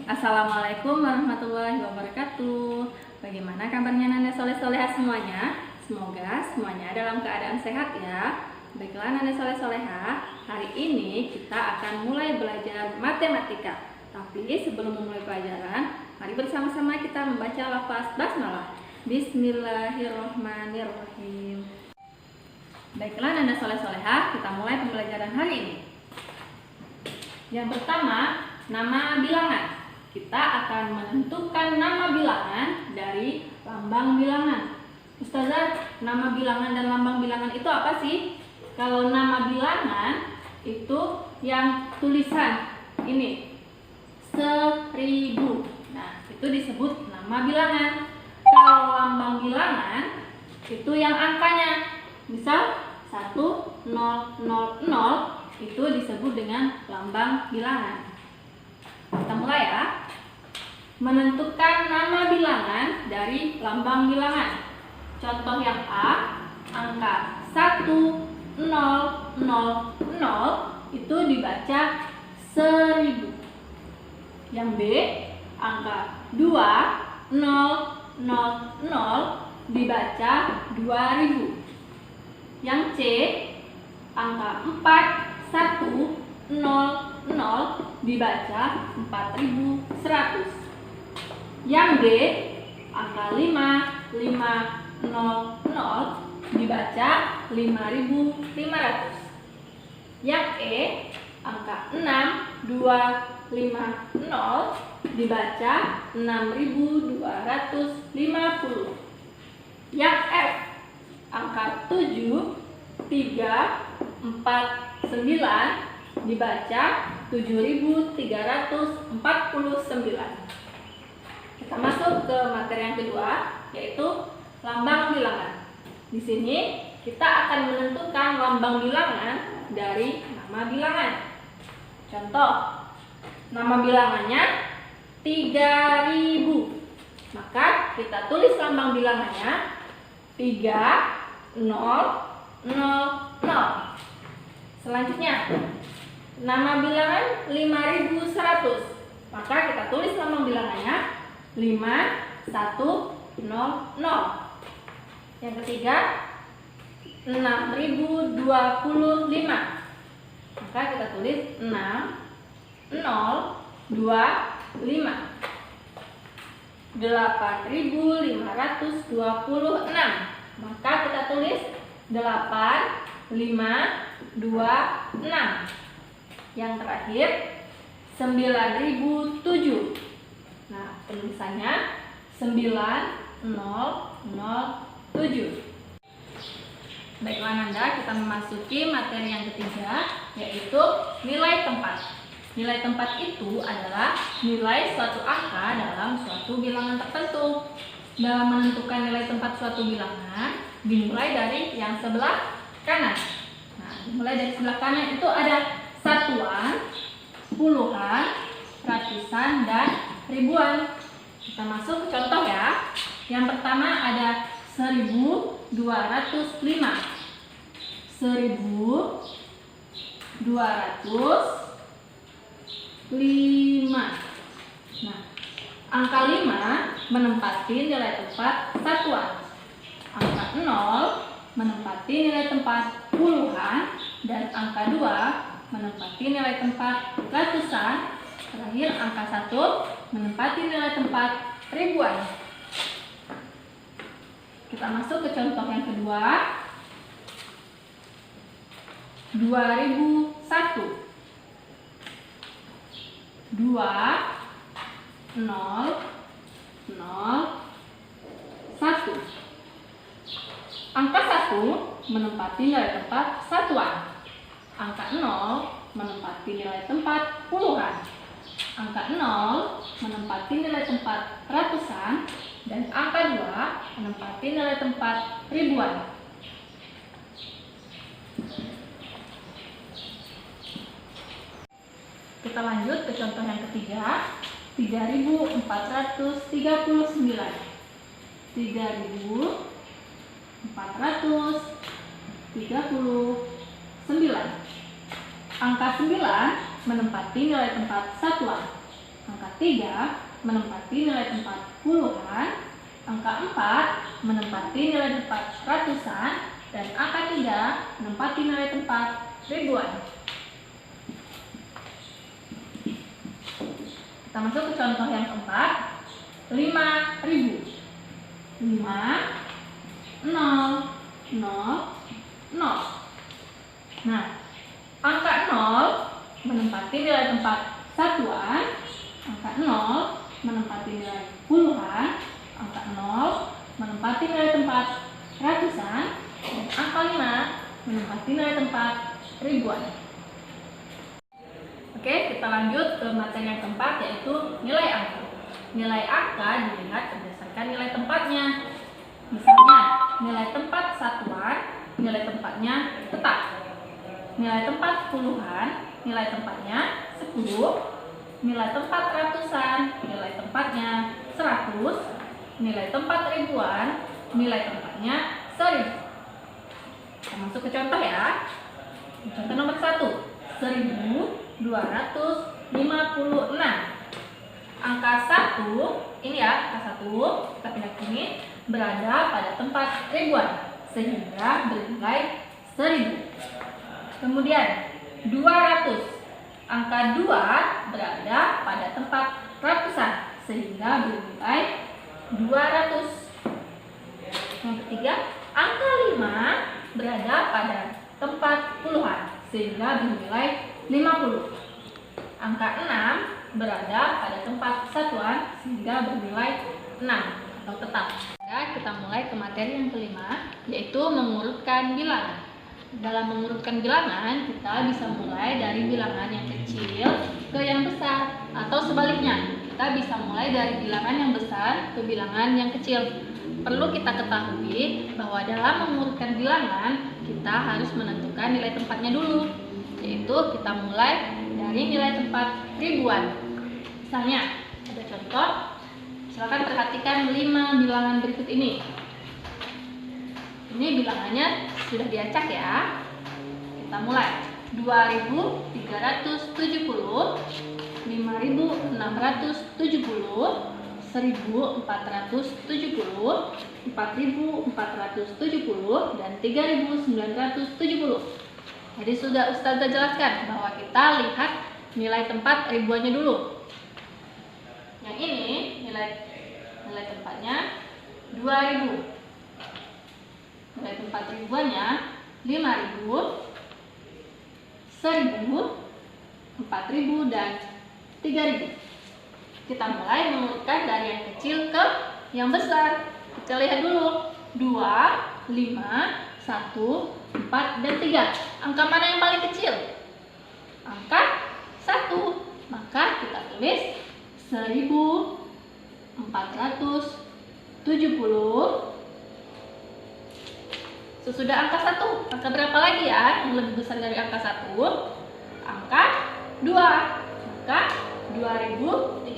Assalamualaikum warahmatullahi wabarakatuh. Bagaimana kabarnya Nanda Soleh-Soleha semuanya? Semoga semuanya dalam keadaan sehat ya. Baiklah Nanda Soleh-Soleha, hari ini kita akan mulai belajar matematika. Tapi sebelum memulai pelajaran, mari bersama-sama kita membaca lafaz basmalah. Bismillahirrahmanirrahim. Baiklah Nanda Soleh-Soleha, kita mulai pembelajaran hari ini. Yang pertama, nama bilangan. Kita akan menentukan nama bilangan dari lambang bilangan. Ustazah, nama bilangan dan lambang bilangan itu apa sih? Kalau nama bilangan itu yang tulisan ini 1000. Nah, itu disebut nama bilangan. Kalau lambang bilangan itu yang angkanya. Misal 1000 itu disebut dengan lambang bilangan. Kita mulai ya. Menentukan nama bilangan dari lambang bilangan. Contoh yang A, angka 1000 itu dibaca 1000. Yang B, angka 2000 dibaca 2000. Yang C, angka 4100 dibaca 4100. Yang D, angka 5500 dibaca 5500. Yang E, angka 6250 dibaca 6250. Yang F, angka 7349 dibaca 7349. Kita masuk ke materi yang kedua, yaitu lambang bilangan. Di sini kita akan menentukan lambang bilangan dari nama bilangan. Contoh, nama bilangannya 3000. Maka kita tulis lambang bilangannya 3000. Selanjutnya, nama bilangan 5100. Maka kita tulis lambang bilangannya 5100. Yang ketiga, 6025. Maka kita tulis 6025. 8526. Maka kita tulis 8526. Yang terakhir, 9007. Nah, penulisannya 9007. Baiklah Nanda, kita memasuki materi yang ketiga, yaitu nilai tempat. Nilai tempat itu adalah nilai suatu angka dalam suatu bilangan tertentu. Dalam menentukan nilai tempat suatu bilangan, dimulai dari yang sebelah kanan. Nah, dimulai dari sebelah kanan itu ada satuan, puluhan, ratusan, dan ribuan. Kita masuk ke contoh ya. Yang pertama ada 1205. 1205. Nah, angka 5 menempati nilai tempat satuan. Angka 0 menempati nilai tempat puluhan, dan angka 2 menempati nilai tempat ratusan. Terakhir angka 1 menempati nilai tempat ribuan. Kita masuk ke contoh yang kedua. 2001. 2001. Angka 1 menempati nilai tempat satuan. Angka 0 menempati nilai tempat puluhan. Angka 0 menempati nilai tempat ratusan, dan angka 2 menempati nilai tempat ribuan. Kita lanjut ke contoh yang ketiga, 3439. 3439. Angka 9 menempati nilai tempat satuan. Angka 3 menempati nilai tempat puluhan, angka 4 menempati nilai tempat ratusan, dan angka 3 menempati nilai tempat ribuan. Kita masuk ke contoh yang keempat, 5.000. 5, 0, 0, 0. Nah, angka 0 menempati nilai tempat satuan, angka 0 menempati nilai puluhan, angka 0 menempati nilai tempat ratusan, dan angka 5 menempati nilai tempat ribuan. Oke, kita lanjut ke materi yang keempat, yaitu nilai angka. Nilai angka dilihat berdasarkan nilai tempatnya. Misalnya, nilai tempat satuan, nilai tempatnya tetap. Nilai tempat puluhan, nilai tempatnya 10. Nilai tempat ratusan, nilai tempatnya 100. Nilai tempat ribuan, nilai tempatnya 1000. Kita masuk ke contoh ya. Contoh nomor 1, 1256. Angka 1, ini ya, angka 1, kita pindah ke sini, berada pada tempat ribuan, sehingga bernilai 1000. Kemudian 200, angka 2 berada pada tempat ratusan, sehingga bernilai 200. Yang ketiga, angka 5 berada pada tempat puluhan, sehingga bernilai 50. Angka 6 berada pada tempat satuan, sehingga bernilai 6 atau tetap. Kita mulai ke materi yang kelima, yaitu mengurutkan bilangan. Dalam mengurutkan bilangan, kita bisa mulai dari bilangan yang kecil ke yang besar, atau sebaliknya, kita bisa mulai dari bilangan yang besar ke bilangan yang kecil. Perlu kita ketahui bahwa dalam mengurutkan bilangan, kita harus menentukan nilai tempatnya dulu, yaitu kita mulai dari nilai tempat ribuan. Misalnya, ada contoh, silakan perhatikan 5 bilangan berikut ini. Ini bilangannya sudah diacak ya. Kita mulai. 2.370, 5.670, 1.470, 4.470, dan 3.970. Jadi sudah Ustazah jelaskan bahwa kita lihat nilai tempat ribuannya dulu. Yang ini nilai tempatnya 2.000. Nilai tempat ribuannya 5.000, 1.000, 4.000, dan 3.000. Kita mulai mengurutkan dari yang kecil ke yang besar. Kita lihat dulu, 2, 5, 1, 4, dan 3. Angka mana yang paling kecil? Angka 1. Maka kita tulis 1.470. Sesudah angka 1, angka berapa lagi ya yang lebih besar dari angka 1? Angka 2. Maka 2.370.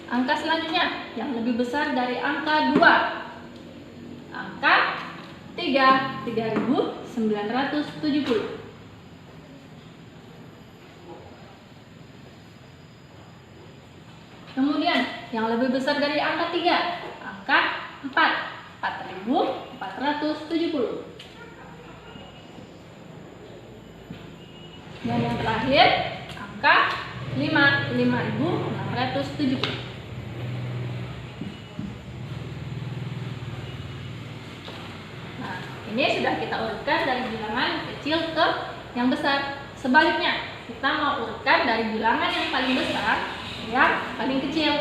Angka selanjutnya yang lebih besar dari angka 2. Angka 3, 3.970. Kemudian yang lebih besar dari angka 3, angka 4, 4.470. Dan yang terakhir, angka 5, 5.670. Nah, ini sudah kita urutkan dari bilangan kecil ke yang besar. Sebaliknya, kita mau urutkan dari bilangan yang paling besar yang paling kecil.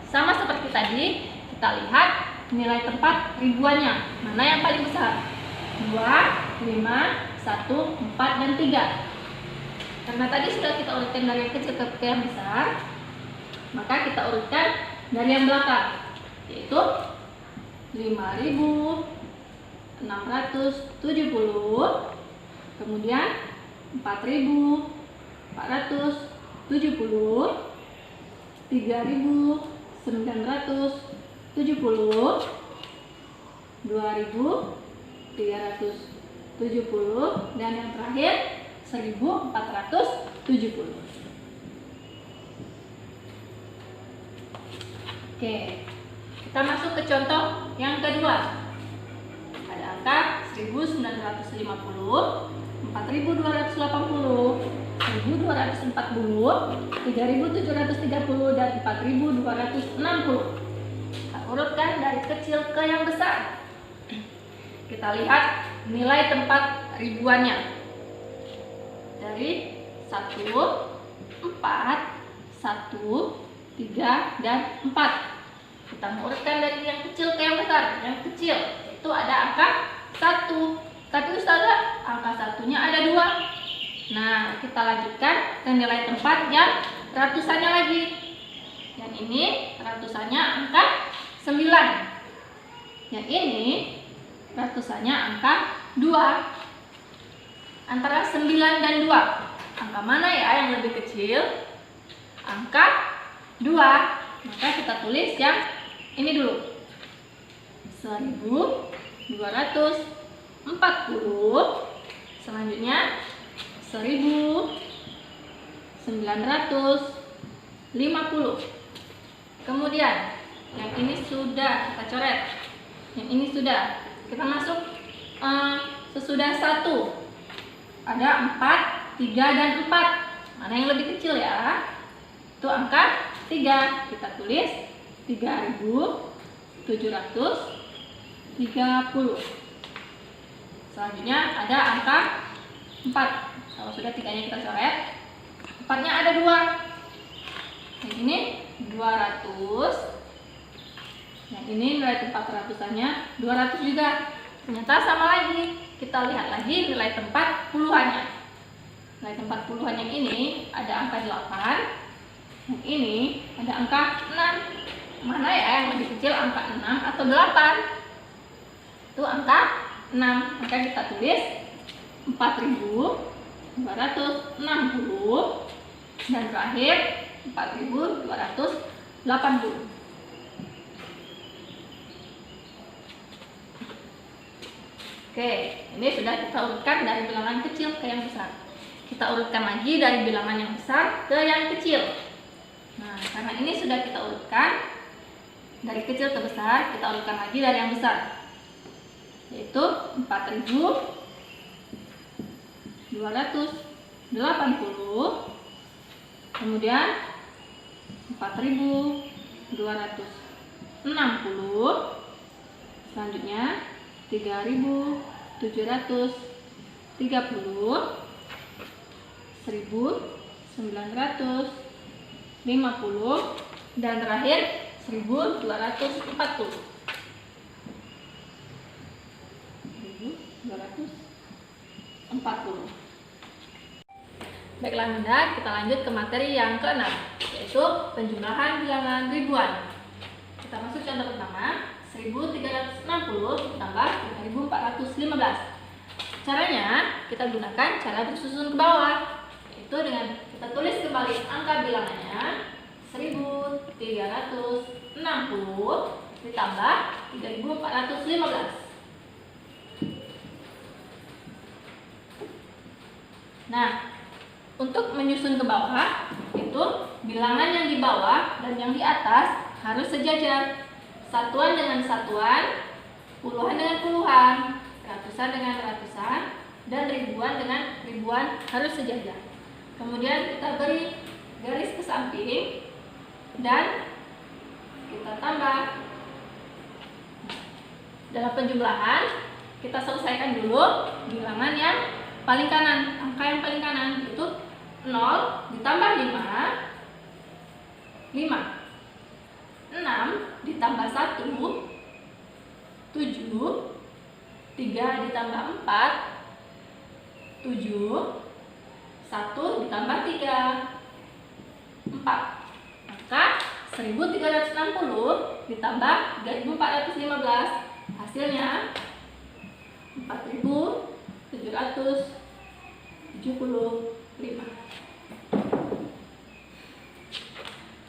Sama seperti tadi, kita lihat nilai tempat ribuannya. Mana yang paling besar? 2, 5, 1, 4, dan 3. Karena tadi sudah kita urutkan dari yang kecil ke yang besar, maka kita urutkan dari yang belakang, yaitu 5.670, kemudian 4.470, 3.970, 2.370, dan yang terakhir 1470. Oke, kita masuk ke contoh yang kedua. Ada angka 1950, 4280, 1240, 3730, dan 4260. Kita urutkan dari kecil ke yang besar. Kita lihat nilai tempat ribuannya. Dari 1, 4, 1, 3, dan 4. Kita urutkan dari yang kecil ke yang besar. Yang kecil itu ada angka 1. Tapi Ustazah, angka satunya ada 2. Nah, kita lanjutkan ke nilai tempat yang ratusannya lagi. Yang ini ratusannya angka 9. Yang ini ratusannya angka 2. Antara 9 dan 2, angka mana ya yang lebih kecil? Angka 2. Maka kita tulis yang ini dulu. 1240. Selanjutnya 1950. Kemudian yang ini sudah kita coret. Yang ini sudah. Kita masuk sesudah 1. Ada 4, 3, dan 4. Mana yang lebih kecil ya? Itu angka 3. Kita tulis 3730. Selanjutnya ada angka 4. Kalau sudah 3-nya kita coret, 4-nya ada 2. Yang ini 200. Yang ini nilai tempat ratusannya 200 juga. Ternyata sama lagi. Kita lihat lagi nilai tempat puluhannya. Nilai tempat puluhan yang ini ada angka 8. Yang ini ada angka 6. Mana ya yang lebih kecil, angka 6 atau 8? Itu angka 6. Maka kita tulis 4260 dan terakhir 4280. Oke, ini sudah kita urutkan dari bilangan kecil ke yang besar. Kita urutkan lagi dari bilangan yang besar ke yang kecil. Nah, karena ini sudah kita urutkan dari kecil ke besar, kita urutkan lagi dari yang besar, yaitu 4280, kemudian 4260, selanjutnya 3730, 1950, dan terakhir 1240. 1240. Baiklah Bunda, kita lanjut ke materi yang ke-6, yaitu penjumlahan bilangan ribuan. Kita masuk contoh pertama, 1360 ditambah 3415. Caranya kita gunakan cara bersusun ke bawah, yaitu dengan kita tulis kembali angka bilangannya 1360 ditambah 3415. Nah, untuk menyusun ke bawah itu bilangan yang di bawah dan yang di atas harus sejajar. Satuan dengan satuan, puluhan dengan puluhan, ratusan dengan ratusan, dan ribuan dengan ribuan harus sejajar. Kemudian kita beri garis ke samping dan kita tambah. Dalam penjumlahan kita selesaikan dulu bilangan yang paling kanan. Angka yang paling kanan itu 0 ditambah 5, 6 ditambah 1, 7, 3 ditambah 4, 7, 1 ditambah 3, 4. Maka 1360 ditambah 3415, hasilnya 4775.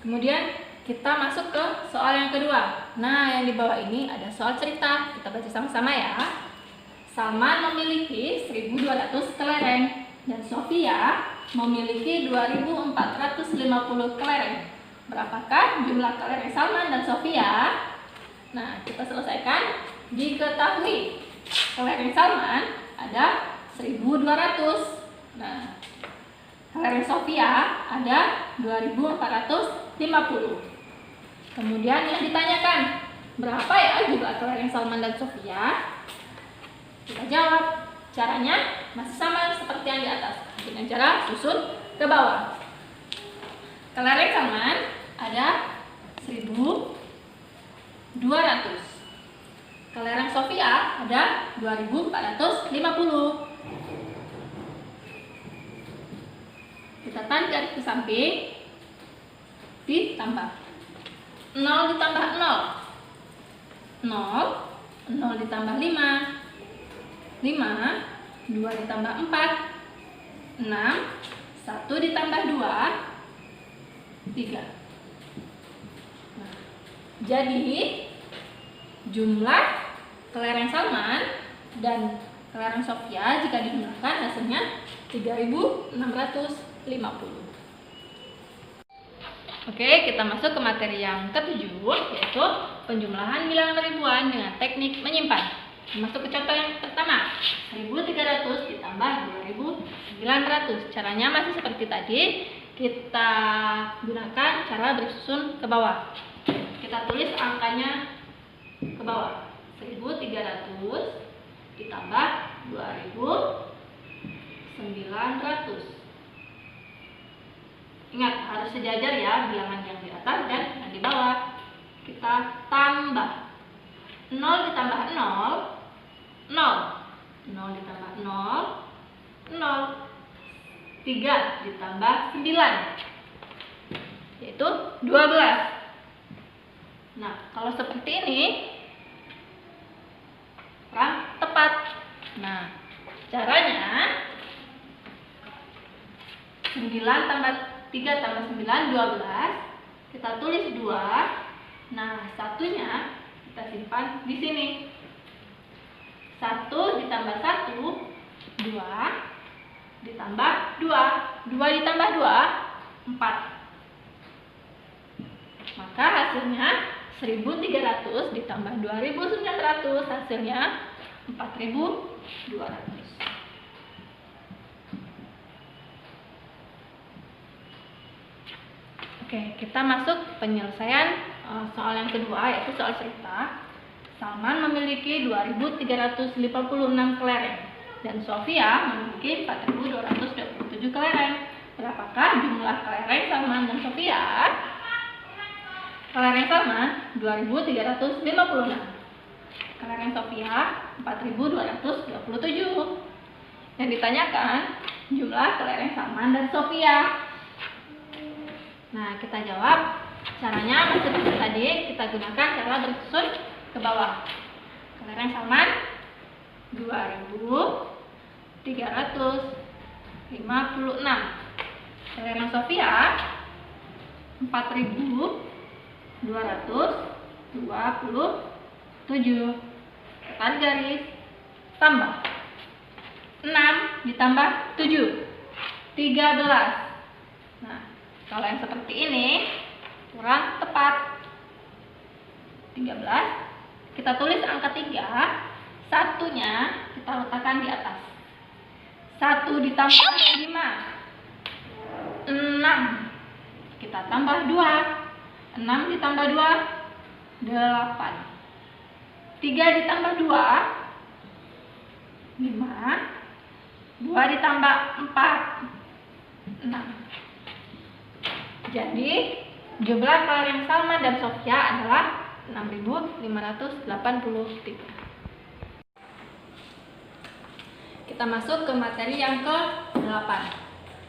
Kemudian kita masuk ke soal yang kedua. Nah, yang di bawah ini ada soal cerita. Kita baca sama-sama ya. Salman memiliki 1.200 kelereng dan Sofia memiliki 2.450 kelereng. Berapakah jumlah kelereng Salman dan Sofia? Nah, kita selesaikan. Diketahui kelereng Salman ada 1.200. Nah, kelereng Sofia ada 2.450. Kemudian yang ditanyakan, berapa ya jumlah kelereng Salman dan Sofia? Kita jawab. Caranya masih sama seperti yang di atas, dengan cara susun ke bawah. Kelereng Salman ada 1.200. Kelereng Sofia ada 2.450. Kita tarik garis ke samping, ditambah 0 ditambah 0, 0 ditambah 5, 2 ditambah 4, 6, 1 ditambah 2, 3. Nah, jadi jumlah kelereng Salman dan kelereng Sofia jika digunakan hasilnya 3.650. Oke, kita masuk ke materi yang ke-7, yaitu penjumlahan bilangan ribuan dengan teknik menyimpan. Masuk ke contoh yang pertama, 1.300 ditambah 2.900. Caranya masih seperti tadi, kita gunakan cara bersusun ke bawah. Kita tulis angkanya ke bawah. 1.300 ditambah 2.900. Ingat, harus sejajar ya bilangan yang di atas dan yang di bawah. Kita tambah 0 ditambah 0, 0 ditambah 0, 0, 3 ditambah 9, yaitu 12. Nah, kalau seperti ini kurang tepat. Nah, caranya 9 tambah 3 tambah 9, 12. Kita tulis 2. Nah, satunya kita simpan di sini. 1 ditambah 1, 2 ditambah 2. 2 ditambah 2, 4. Maka hasilnya 1.300 ditambah 2.900, hasilnya 4.200. Oke, kita masuk penyelesaian soal yang kedua, yaitu soal cerita. Salman memiliki 2.356 kelereng dan Sofia memiliki 4.227 kelereng. Berapakah jumlah kelereng Salman dan Sofia? Kelereng Salman 2.356. Kelereng Sofia 4.227. Yang ditanyakan jumlah kelereng Salman dan Sofia. Nah, kita jawab. Caranya masih seperti tadi, kita gunakan cara bersusun ke bawah. Kelereng Salman 2.356. Kelereng Sofia 4.227. Tarik garis, tambah 6 ditambah 7, 13. Nah, kalau yang seperti ini kurang tepat. 13. Kita tulis angka 3. Satunya kita letakkan di atas. 1 ditambah 5, 6. Kita tambah 2. 6 ditambah 2, 8. 3 ditambah 2, 5. 2 ditambah 4, 6. Jadi jumlah kelereng Salman dan Sofia adalah 6.583. Kita masuk ke materi yang ke-8,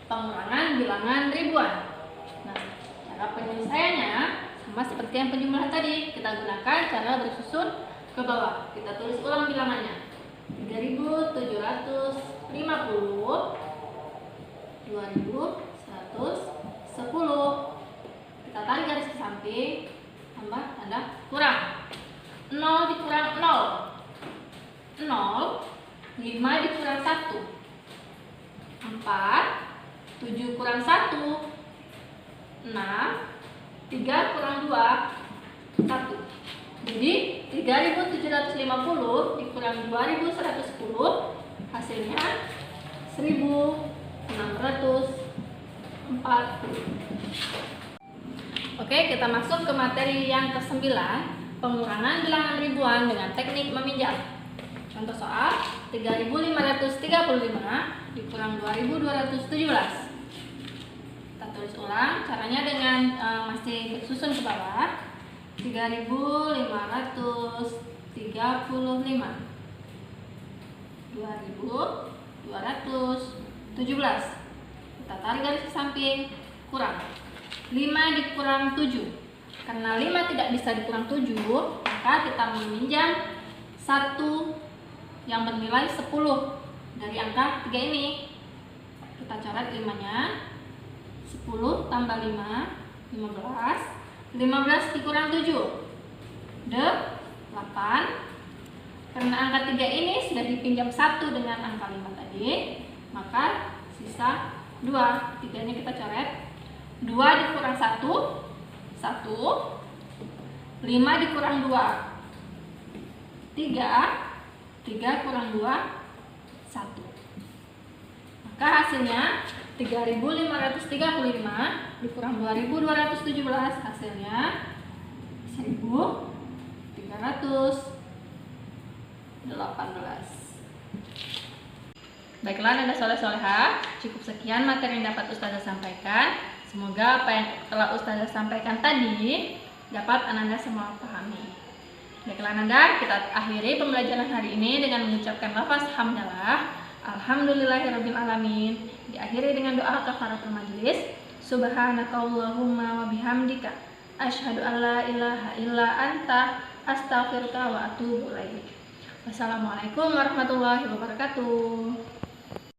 pengurangan bilangan ribuan. Nah, cara penyelesaiannya sama seperti yang penjumlahan tadi. Kita gunakan cara bersusun ke bawah. Kita tulis ulang bilangannya. 3.750, 2.110. Kita tarik garis ke samping, tambah tanda kurang. 0 dikurang 0, 0. 5 dikurang 1, 4. 7 kurang 1, 6. 3 kurang 2, 1. Jadi 3.750 dikurang 2.110, hasilnya 1.640. Oke, kita masuk ke materi yang ke-9, pengurangan bilangan ribuan dengan teknik meminjam. Contoh soal, 3.535 dikurang 2.217. Kita tulis ulang, caranya dengan masih susun ke bawah. 3.535 2.217. Kita tarik garis ke samping, kurang 5 dikurang 7. Karena 5 tidak bisa dikurang 7, maka kita meminjam 1 yang bernilai 10 dari angka 3 ini. Kita coret 5-nya. 10 tambah 5, 15. 15 dikurang 7, 8. Karena angka 3 ini sudah dipinjam 1 dengan angka 5 tadi, maka sisa 2. 3-nya kita coret. 2 dikurang 1, 1. 5 dikurang 2, 3. 3 kurang 2, 1. Maka hasilnya 3.535 dikurang 2.217, hasilnya 1.318. Baiklah Nanda soleh-soleha, cukup sekian materi yang dapat Ustazah sampaikan. Semoga apa yang telah Ustazah sampaikan tadi dapat Ananda semua pahami. Baiklah Nanda, kita akhiri pembelajaran hari ini dengan mengucapkan lafaz hamdalah, alhamdulillahirabbil alamin. Diakhiri dengan doa kafaratul majelis. Subhanakallahumma wa bihamdika asyhadu an la ilaha illa anta astaghfiruka wa atubu ilaik. Wassalamualaikum warahmatullahi wabarakatuh.